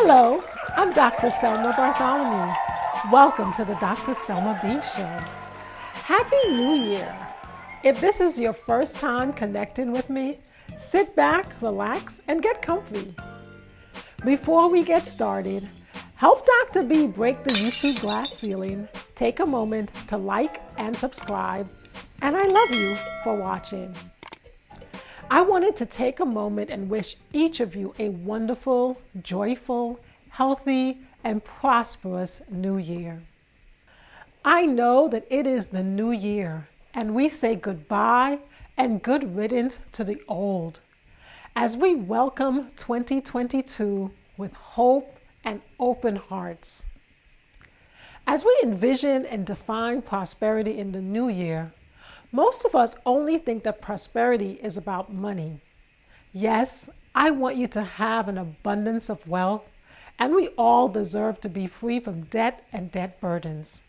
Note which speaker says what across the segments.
Speaker 1: Hello, I'm Dr. Selma Bartholomew. Welcome to the Dr. Selma B Show. Happy New Year! If this is your first time connecting with me, sit back, relax, and get comfy. Before we get started, help Dr. B break the YouTube glass ceiling. Take a moment to like and subscribe, and I love you for watching. I wanted to take a moment and wish each of you a wonderful, joyful, healthy, and prosperous new year. I know that it is the new year, and we say goodbye and good riddance to the old as we welcome 2022 with hope and open hearts. As we envision and define prosperity in the new year, most of us only think that prosperity is about money. Yes, I want you to have an abundance of wealth, and we all deserve to be free from debt and debt burdens.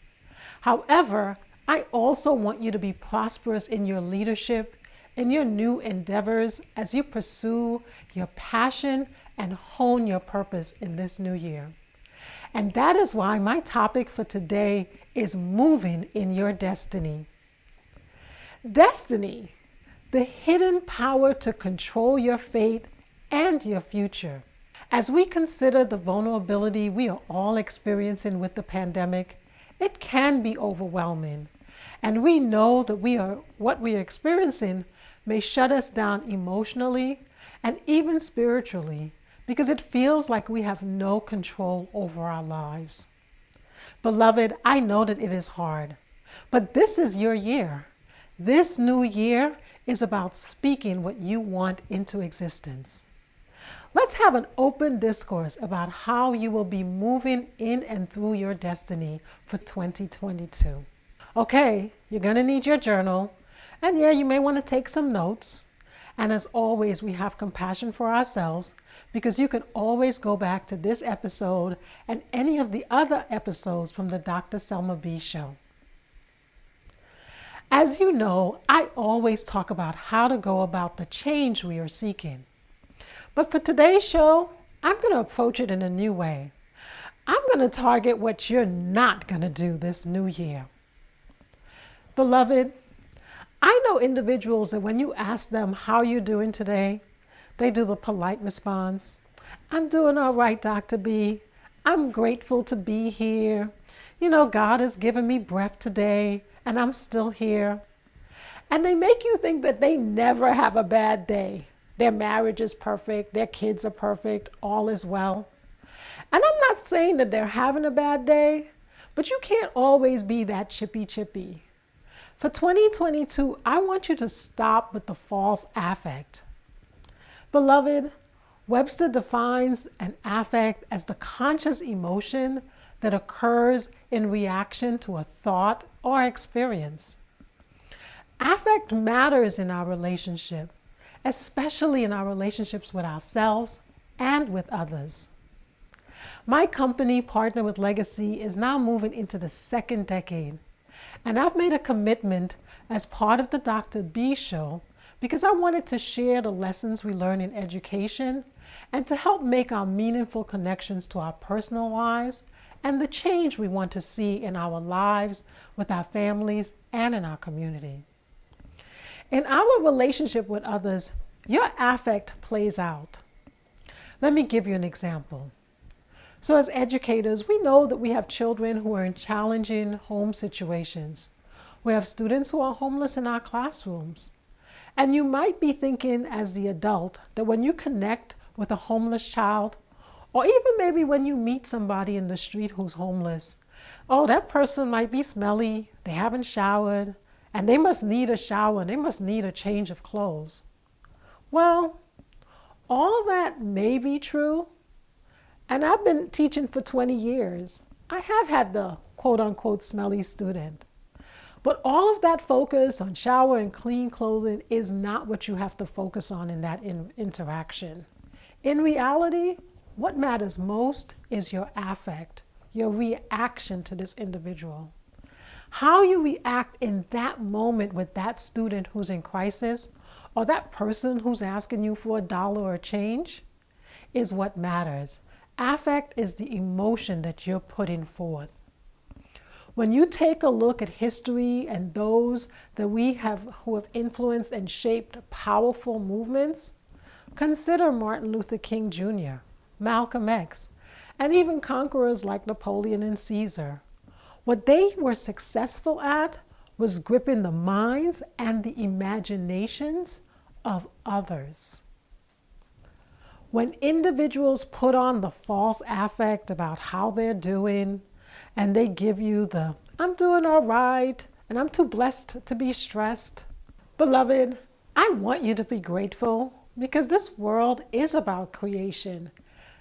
Speaker 1: However, I also want you to be prosperous in your leadership, in your new endeavors as you pursue your passion and hone your purpose in this new year. And that is why my topic for today is moving in your destiny. Destiny, the hidden power to control your fate and your future. As we consider the vulnerability we are all experiencing with the pandemic, it can be overwhelming. And we know that what we are experiencing may shut us down emotionally and even spiritually because it feels like we have no control over our lives. Beloved, I know that it is hard, but this is your year. This new year is about speaking what you want into existence. Let's have an open discourse about how you will be moving in and through your destiny for 2022. Okay, you're going to need your journal, and yeah, you may want to take some notes. And as always, we have compassion for ourselves because you can always go back to this episode and any of the other episodes from the Dr. Selma B Show. As you know, I always talk about how to go about the change we are seeking. But for today's show, I'm going to approach it in a new way. I'm going to target what you're not going to do this new year. Beloved, I know individuals that when you ask them how you're doing today, they do the polite response. I'm doing all right, Dr. B. I'm grateful to be here. You know, God has given me breath today, and I'm still here. And they make you think that they never have a bad day. Their marriage is perfect, their kids are perfect, all is well. And I'm not saying that they're having a bad day, but you can't always be that chippy. For 2022, I want you to stop with the false affect. Beloved, Webster defines an affect as the conscious emotion that occurs in reaction to a thought or experience. Affect matters in our relationship, especially in our relationships with ourselves and with others. My company, Partner with Legacy, is now moving into the second decade, and I've made a commitment as part of the Dr. B Show because I wanted to share the lessons we learn in education and to help make our meaningful connections to our personal lives and the change we want to see in our lives, with our families, and in our community. In our relationship with others, your affect plays out. Let me give you an example. So as educators, we know that we have children who are in challenging home situations. We have students who are homeless in our classrooms. And you might be thinking as the adult that when you connect with a homeless child, or even maybe when you meet somebody in the street who's homeless, oh, that person might be smelly, they haven't showered, and they must need a shower, and they must need a change of clothes. Well, all that may be true, and I've been teaching for 20 years. I have had the quote-unquote smelly student. But all of that focus on shower and clean clothing is not what you have to focus on in that interaction. In reality, what matters most is your affect, your reaction to this individual. How you react in that moment with that student who's in crisis or that person who's asking you for $1 or change is what matters. Affect is the emotion that you're putting forth. When you take a look at history and those that who have influenced and shaped powerful movements, consider Martin Luther King Jr., Malcolm X, and even conquerors like Napoleon and Caesar. What they were successful at was gripping the minds and the imaginations of others. When individuals put on the false affect about how they're doing, and they give you the, I'm doing all right, and I'm too blessed to be stressed. Beloved, I want you to be grateful because this world is about creation,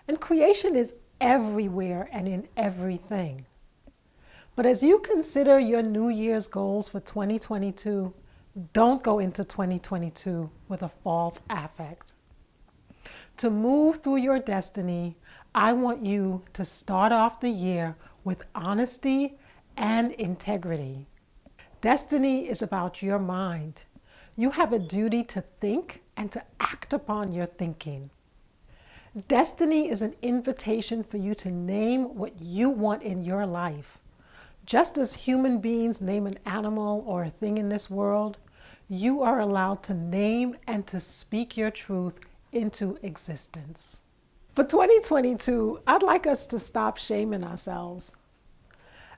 Speaker 1: and creation is everywhere and in everything. But as you consider your New Year's goals for 2022, don't go into 2022 with a false affect. To move through your destiny, I want you to start off the year with honesty and integrity. Destiny is about your mind. You have a duty to think and to act upon your thinking. Destiny is an invitation for you to name what you want in your life. Just as human beings name an animal or a thing in this world, you are allowed to name and to speak your truth into existence. For 2022, I'd like us to stop shaming ourselves.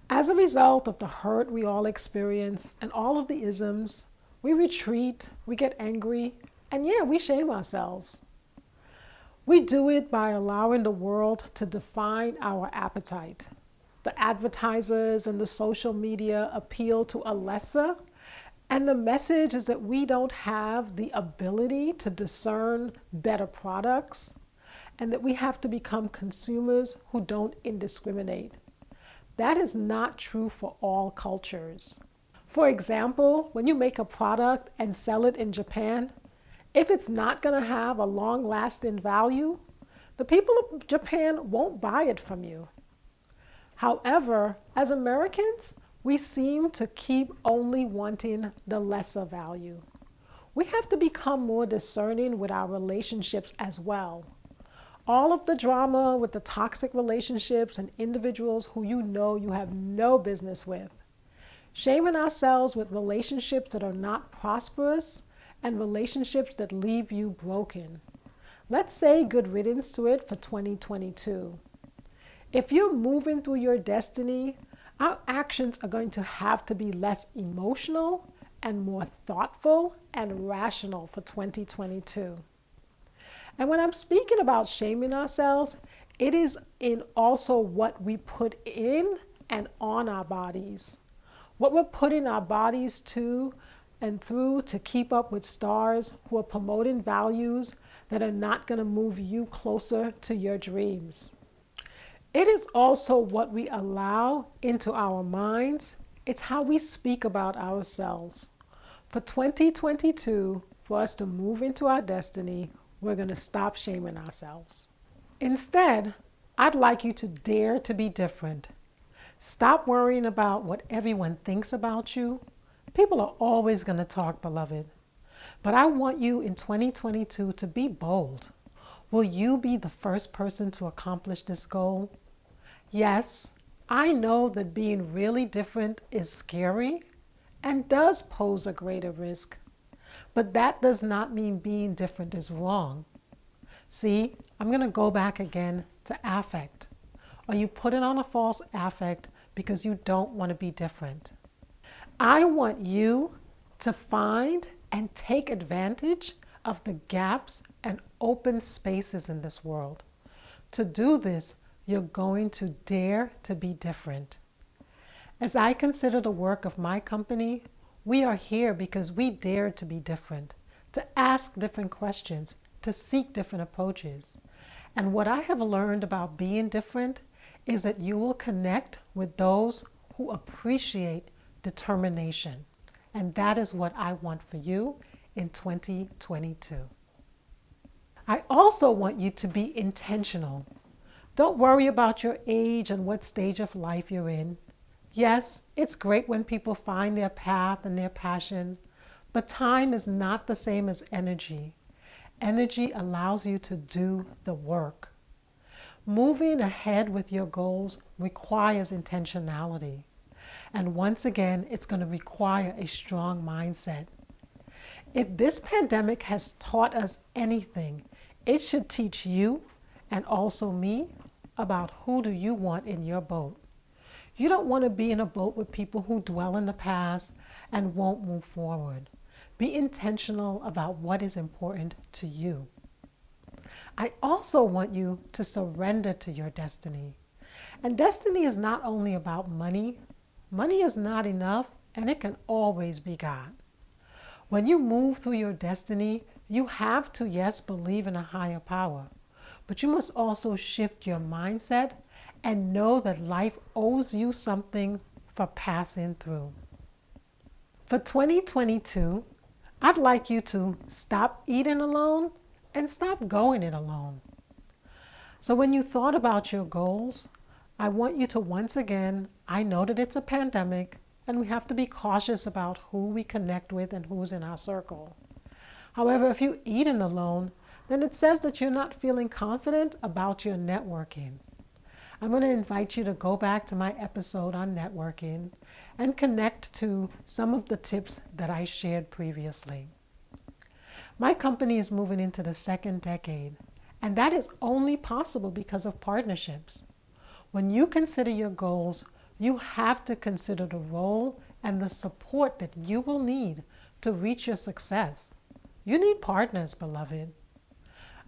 Speaker 1: As a result of the hurt we all experience and all of the isms, we retreat, we get angry, and we shame ourselves. We do it by allowing the world to define our appetite. The advertisers and the social media appeal to a lesser, and the message is that we don't have the ability to discern better products, and that we have to become consumers who don't indiscriminate. That is not true for all cultures. For example, when you make a product and sell it in Japan, if it's not going to have a long-lasting value, the people of Japan won't buy it from you. However, as Americans, we seem to keep only wanting the lesser value. We have to become more discerning with our relationships as well. All of the drama with the toxic relationships and individuals who you know you have no business with. Shaming ourselves with relationships that are not prosperous and relationships that leave you broken. Let's say good riddance to it for 2022. If you're moving through your destiny, our actions are going to have to be less emotional and more thoughtful and rational for 2022. And when I'm speaking about shaming ourselves, it is in also what we put in and on our bodies. What we're putting our bodies to and through to keep up with stars who are promoting values that are not going to move you closer to your dreams. It is also what we allow into our minds. It's how we speak about ourselves. For 2022, for us to move into our destiny, we're going to stop shaming ourselves. Instead, I'd like you to dare to be different. Stop worrying about what everyone thinks about you. People are always going to talk, beloved. But I want you in 2022 to be bold. Will you be the first person to accomplish this goal? Yes, I know that being really different is scary and does pose a greater risk. But that does not mean being different is wrong. See, I'm going to go back again to affect. Are you putting on a false affect because you don't want to be different? I want you to find and take advantage of the gaps and open spaces in this world. To do this, you're going to dare to be different. As I consider the work of my company, we are here because we dare to be different, to ask different questions, to seek different approaches. And what I have learned about being different is that you will connect with those who appreciate determination. And that is what I want for you in 2022. I also want you to be intentional. Don't worry about your age and what stage of life you're in. Yes, it's great when people find their path and their passion, but time is not the same as energy. Energy allows you to do the work. Moving ahead with your goals requires intentionality. And once again, it's going to require a strong mindset. If this pandemic has taught us anything, it should teach you and also me about who do you want in your boat. You don't want to be in a boat with people who dwell in the past and won't move forward. Be intentional about what is important to you. I also want you to surrender to your destiny. And destiny is not only about money. Money is not enough, and it can always be God. When you move through your destiny, you have to, yes, believe in a higher power. But you must also shift your mindset and know that life owes you something for passing through. For 2022, I'd like you to stop eating alone and stop going it alone. So when you thought about your goals, I want you to once again, I know that it's a pandemic and we have to be cautious about who we connect with and who's in our circle. However, if you're eating alone, then it says that you're not feeling confident about your networking. I'm going to invite you to go back to my episode on networking and connect to some of the tips that I shared previously. My company is moving into the second decade, and that is only possible because of partnerships. When you consider your goals, you have to consider the role and the support that you will need to reach your success. You need partners, beloved.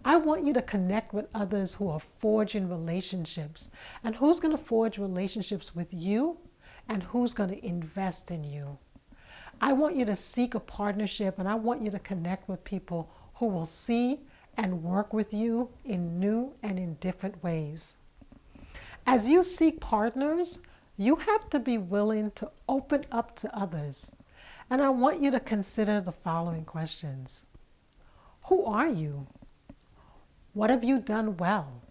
Speaker 1: I want you to connect with others who are forging relationships. And who's going to forge relationships with you and who's going to invest in you. I want you to seek a partnership, and I want you to connect with people who will see and work with you in new and in different ways. As you seek partners, you have to be willing to open up to others. And I want you to consider the following questions. Who are you? What have you done well?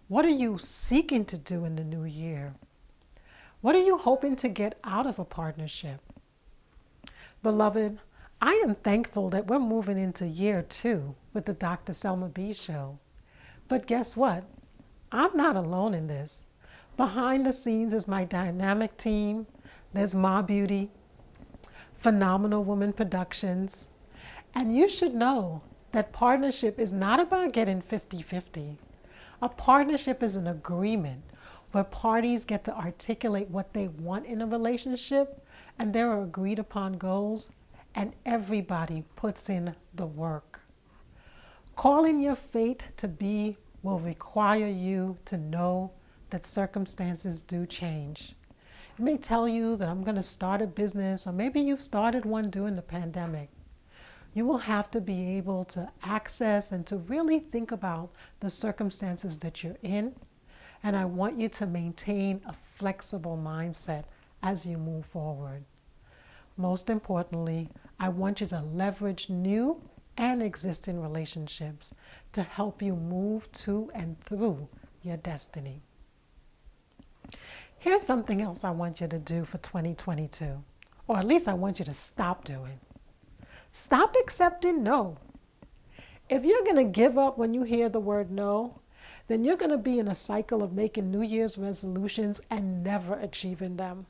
Speaker 1: What are you seeking to do in the new year? What are you hoping to get out of a partnership? Beloved, I am thankful that we're moving into year 2 with the Dr. Selmab show. But guess what? I'm not alone in this. Behind the scenes is my dynamic team. There's Ma Beauty, Phenomenal Woman Productions. And you should know that partnership is not about getting 50-50. A partnership is an agreement where parties get to articulate what they want in a relationship, and there are agreed upon goals, and everybody puts in the work. Calling your fate to be will require you to know that circumstances do change. It may tell you that I'm going to start a business, or maybe you started one during the pandemic. You will have to be able to access and to really think about the circumstances that you're in. And I want you to maintain a flexible mindset as you move forward. Most importantly, I want you to leverage new and existing relationships to help you move to and through your destiny. Here's something else I want you to do for 2022, or at least I want you to stop doing. Stop accepting no. If you're going to give up when you hear the word no, then you're going to be in a cycle of making New Year's resolutions and never achieving them.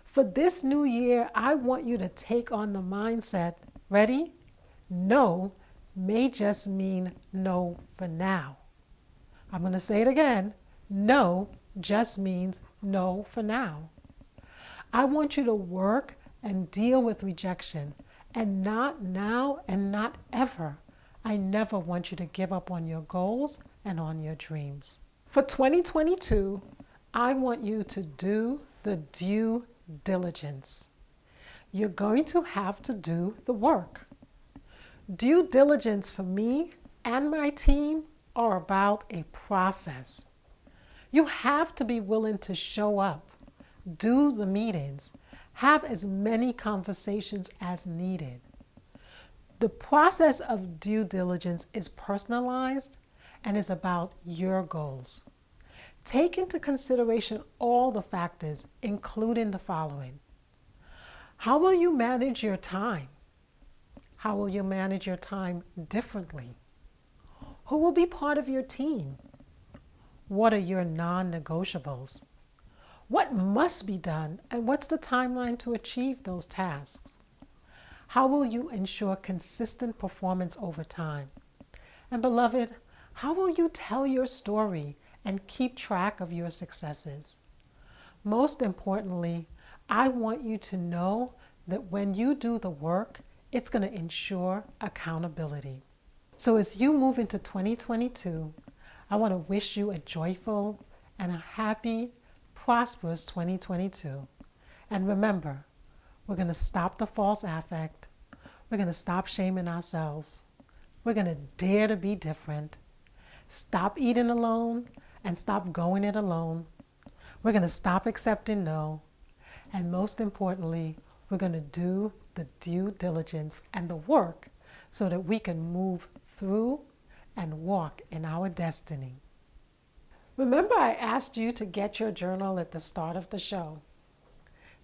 Speaker 1: For this new year, I want you to take on the mindset, ready? No may just mean no for now. I'm going to say it again. No just means no for now. I want you to work and deal with rejection, and not now and not ever. I never want you to give up on your goals and on your dreams. For 2022, I want you to do the due diligence. You're going to have to do the work. Due diligence for me and my team are about a process. You have to be willing to show up, do the meetings, have as many conversations as needed. The process of due diligence is personalized and is about your goals. Take into consideration all the factors, including the following. How will you manage your time? How will you manage your time differently? Who will be part of your team? What are your non-negotiables? What must be done, and what's the timeline to achieve those tasks? How will you ensure consistent performance over time? And beloved, how will you tell your story and keep track of your successes? Most importantly, I want you to know that when you do the work, it's going to ensure accountability. So as you move into 2022, I want to wish you a joyful and a happy, prosperous 2022. And remember, we're going to stop the false affect. We're going to stop shaming ourselves. We're going to dare to be different. Stop eating alone and stop going it alone. We're going to stop accepting no. And most importantly, we're going to do the due diligence and the work so that we can move through and walk in our destiny. Remember, I asked you to get your journal at the start of the show.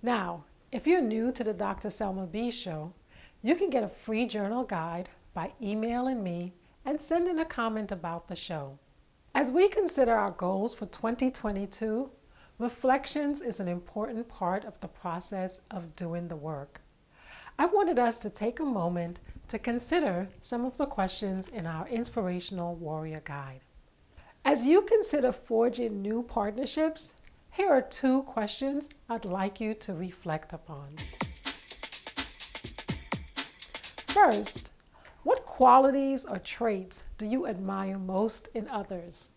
Speaker 1: Now, if you're new to the Dr. Selmab show, you can get a free journal guide by emailing me and sending a comment about the show. As we consider our goals for 2022, reflections is an important part of the process of doing the work. I wanted us to take a moment to consider some of the questions in our Inspirational Warrior Guide. As you consider forging new partnerships, here are 2 questions I'd like you to reflect upon. First, what qualities or traits do you admire most in others?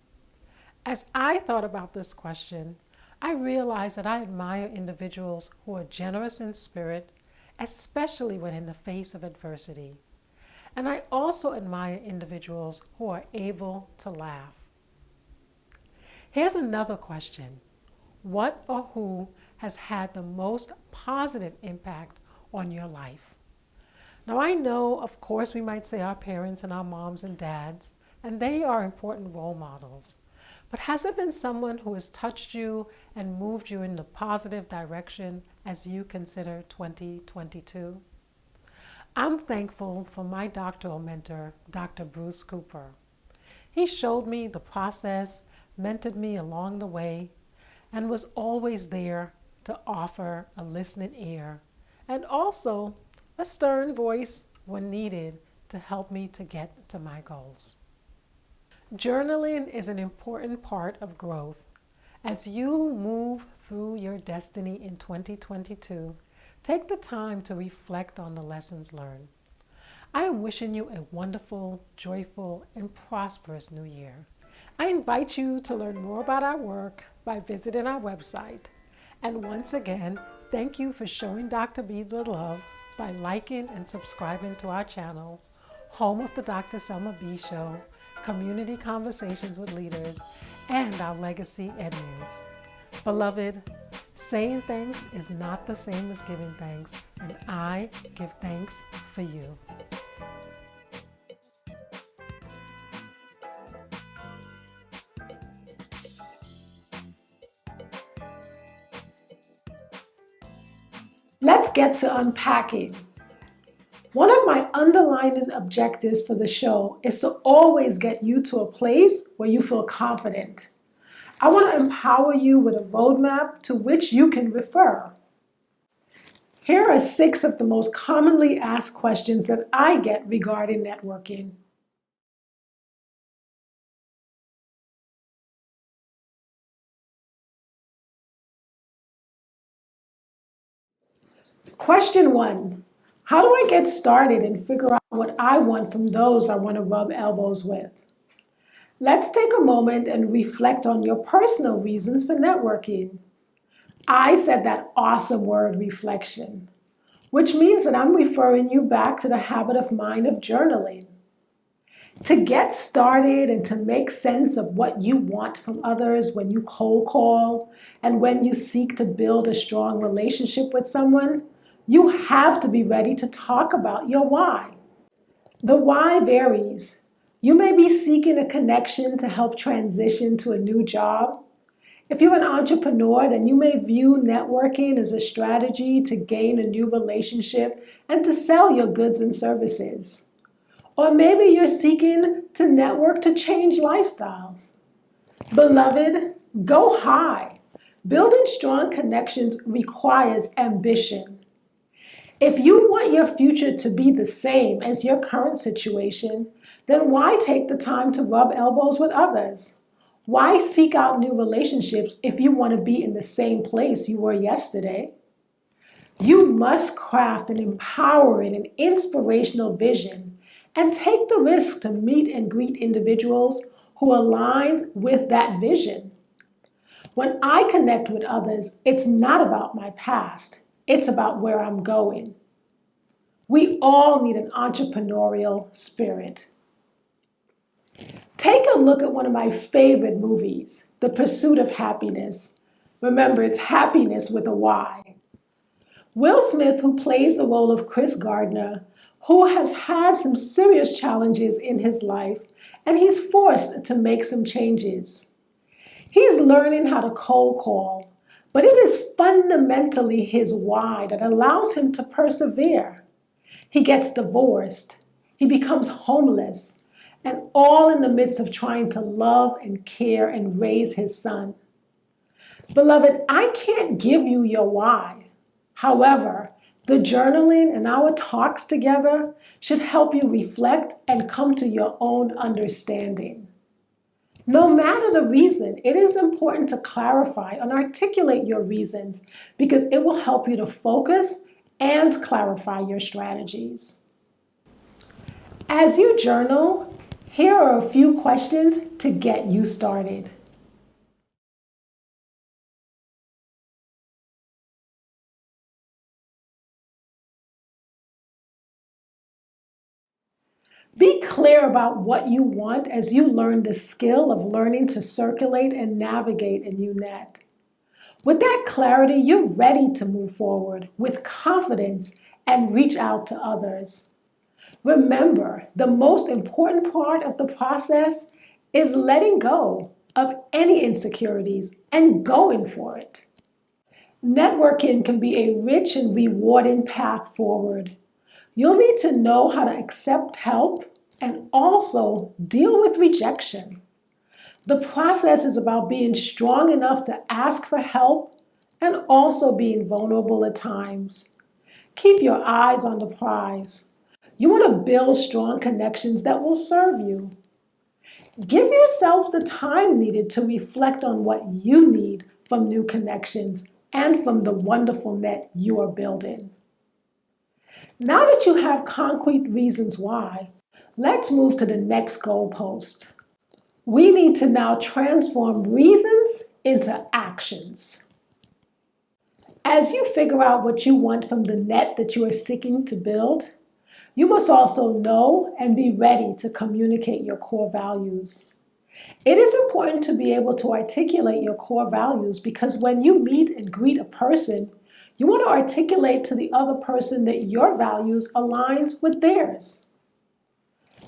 Speaker 1: As I thought about this question, I realized that I admire individuals who are generous in spirit, especially when in the face of adversity. And I also admire individuals who are able to laugh. Here's another question. What or who has had the most positive impact on your life? Now I know, of course, we might say our parents and our moms and dads, and they are important role models. But has there been someone who has touched you and moved you in the positive direction as you consider 2022? I'm thankful for my doctoral mentor, Dr. Bruce Cooper. He showed me the process, mentored me along the way, and was always there to offer a listening ear and also a stern voice when needed to help me to get to my goals. Journaling is an important part of growth. As you move through your destiny in 2022, take the time to reflect on the lessons learned. I am wishing you a wonderful, joyful, and prosperous new year. I invite you to learn more about our work by visiting our website. And once again, thank you for showing Dr. B the love by liking and subscribing to our channel, home of the Dr. Selmab Show, community conversations with leaders, and our legacy Ed News. Beloved, saying thanks is not the same as giving thanks, and I give thanks for you. Let's get to unpacking. One of my underlying objectives for the show is to always get you to a place where you feel confident. I want to empower you with a roadmap to which you can refer. Here are 6 of the most commonly asked questions that I get regarding networking. Question 1. How do I get started and figure out what I want from those I want to rub elbows with? Let's take a moment and reflect on your personal reasons for networking. I said that awesome word, reflection, which means that I'm referring you back to the habit of mind of journaling. To get started and to make sense of what you want from others when you cold call and when you seek to build a strong relationship with someone, you have to be ready to talk about your why. The why varies. You may be seeking a connection to help transition to a new job. If you're an entrepreneur, then you may view networking as a strategy to gain a new relationship and to sell your goods and services. Or maybe you're seeking to network to change lifestyles. Beloved, go high. Building strong connections requires ambition. If you want your future to be the same as your current situation, then why take the time to rub elbows with others? Why seek out new relationships if you want to be in the same place you were yesterday? You must craft an empowering and inspirational vision and take the risk to meet and greet individuals who align with that vision. When I connect with others, it's not about my past, it's about where I'm going. We all need an entrepreneurial spirit. Take a look at one of my favorite movies, The Pursuit of Happiness. Remember, it's happiness with a Y. Will Smith, who plays the role of Chris Gardner, who has had some serious challenges in his life, and he's forced to make some changes. He's learning how to cold call, but it is fundamentally his why that allows him to persevere. He gets divorced, he becomes homeless, and all in the midst of trying to love and care and raise his son. Beloved, I can't give you your why. However, the journaling and our talks together should help you reflect and come to your own understanding. No matter the reason, it is important to clarify and articulate your reasons because it will help you to focus and clarify your strategies. As you journal, here are a few questions to get you started. Be clear about what you want as you learn the skill of learning to circulate and navigate a new net. With that clarity, you're ready to move forward with confidence and reach out to others. Remember, the most important part of the process is letting go of any insecurities and going for it. Networking can be a rich and rewarding path forward. You'll need to know how to accept help and also deal with rejection. The process is about being strong enough to ask for help and also being vulnerable at times. Keep your eyes on the prize. You want to build strong connections that will serve you. Give yourself the time needed to reflect on what you need from new connections and from the wonderful net you are building. Now that you have concrete reasons why, let's move to the next goalpost. We need to now transform reasons into actions. As you figure out what you want from the net that you are seeking to build, you must also know and be ready to communicate your core values. It is important to be able to articulate your core values because when you meet and greet a person, you want to articulate to the other person that your values aligns with theirs.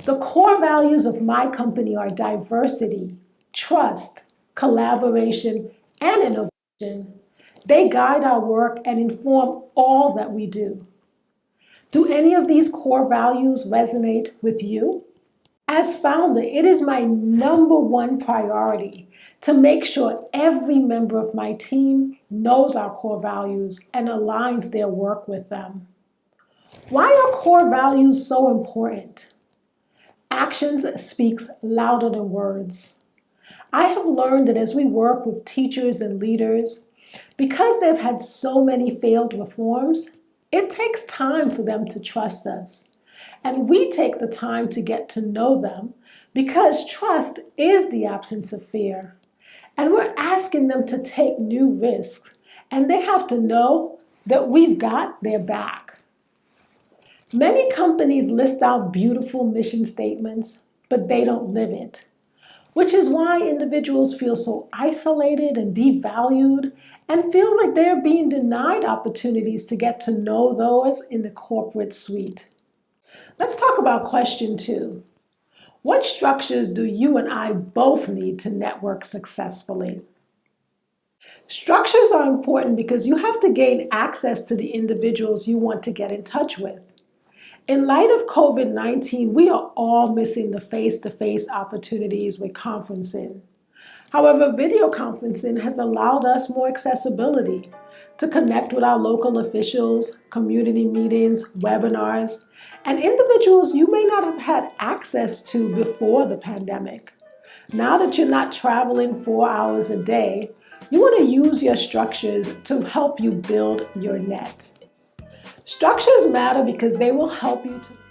Speaker 1: The core values of my company are diversity, trust, collaboration, and innovation. They guide our work and inform all that we do. Do any of these core values resonate with you? As founder, it is my number one priority to make sure every member of my team knows our core values and aligns their work with them. Why are core values so important? Actions speaks louder than words. I have learned that as we work with teachers and leaders, because they've had so many failed reforms, it takes time for them to trust us. And we take the time to get to know them because trust is the absence of fear. And we're asking them to take new risks. And they have to know that we've got their back. Many companies list out beautiful mission statements, but they don't live it, which is why individuals feel so isolated and devalued and feel like they're being denied opportunities to get to know those in the corporate suite. Let's talk about question 2. What structures do you and I both need to network successfully? Structures are important because you have to gain access to the individuals you want to get in touch with. In light of COVID-19, we are all missing the face-to-face opportunities with conferencing. However, video conferencing has allowed us more accessibility to connect with our local officials, community meetings, webinars, and individuals you may not have had access to before the pandemic. Now that you're not traveling 4 hours a day, you want to use your structures to help you build your net. Structures matter because they will help you to